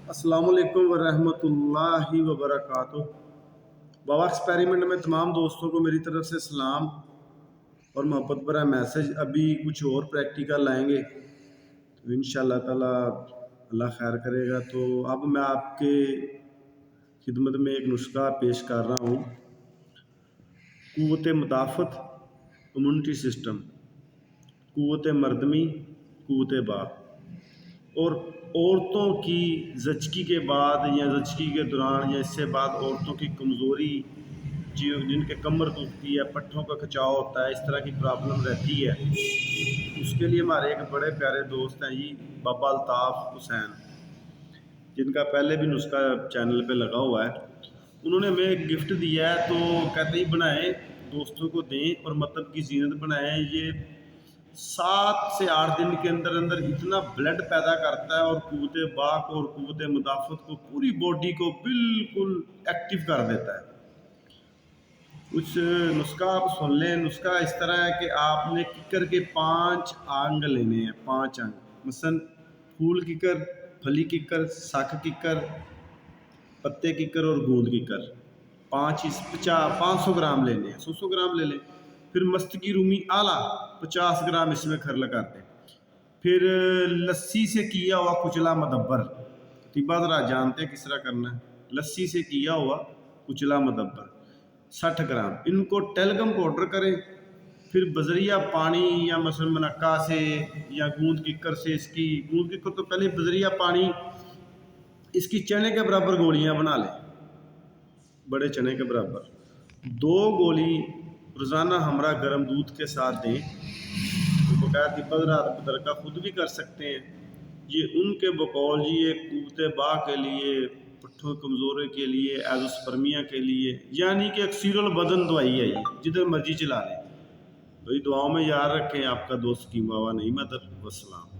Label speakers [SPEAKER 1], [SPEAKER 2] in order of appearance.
[SPEAKER 1] अस्सलाम वालेकुम वरहमतुल्लाहि वबरकातुह। बाबा एक्सपेरिमेंट में तमाम दोस्तों को मेरी तरफ से सलाम और मोहब्बत भरा मैसेज। अभी कुछ और प्रैक्टिकल लाएंगे तो इंशाअल्लाह ताला अल्लाह खैर करेगा। तो अब मैं आपके खिदमत में एक नुस्खा पेश कर रहा हूँ। क़ुव्वत मुदाफ़त, इम्यूनिटी सिस्टम, क़ुव्वत मर्दमी, क़ुव्वत बा। और औरतों की ज़चकी के बाद या ज़चकी के दौरान या इससे बाद औरतों की कमज़ोरी, जिनके कमर दुखती है, पट्ठों का खिंचाव होता है, इस तरह की प्रॉब्लम रहती है, उसके लिए हमारे एक बड़े प्यारे दोस्त हैं जी, बाबा अल्ताफ़ हुसैन, जिनका पहले भी नुस्खा चैनल पे लगा हुआ है। उन्होंने हमें एक गिफ्ट दिया है, तो कहते ही बनाएं, दोस्तों को दें और मतलब की जीनत बनाएं। ये 7 से 8 दिन के अंदर अंदर इतना ब्लड पैदा करता है और क़ुव्वत बाक और क़ुव्वत मुदाफ़त को, पूरी बॉडी को बिल्कुल एक्टिव कर देता है। कुछ नुस्खा आप सुन लें। नुस्खा इस तरह है कि आपने किकर के 5 अंग लेने हैं, 5 अंग, मसलन फूल किकर, फली किकर, साख किकर, पत्ते किकर और गूंद किकर। 500 ग्राम लेने हैं, 100 ग्राम ले लें। फिर मस्त की रूमी आला 50 ग्राम इसमें खर लगाते हैं। फिर लस्सी से किया हुआ कुचला मदब्बर, तिब्बा ज़रा जानते हैं किस तरह करना है। लस्सी से किया हुआ कुचला मदब्बर 60 ग्राम, इनको टेलगम पाउडर करें। फिर बजरिया पानी या मसलन मनक्का से या गूंद किकर से, इसकी गूंद किकर तो पहले बजरिया पानी, इसकी चने के बराबर गोलियां बना लें, बड़े चने के बराबर। 2 गोली रोज़ाना हमरा गर्म दूध के साथ दें। तो बकाया तिब्बत रात बदरका खुद भी कर सकते हैं। ये उनके बकौल जी, ये क़ुव्वत बा के लिए, पट्ठों कमज़ोरी के लिए, एज़ोस्पर्मिया के लिए, यानी कि अक्सीरुल बदन दवाई है ये, जिधर मर्जी चला लें। भाई दुआओं में याद रखें। आपका दोस्त कीम बाबा नहीं मदर। वस्सलाम।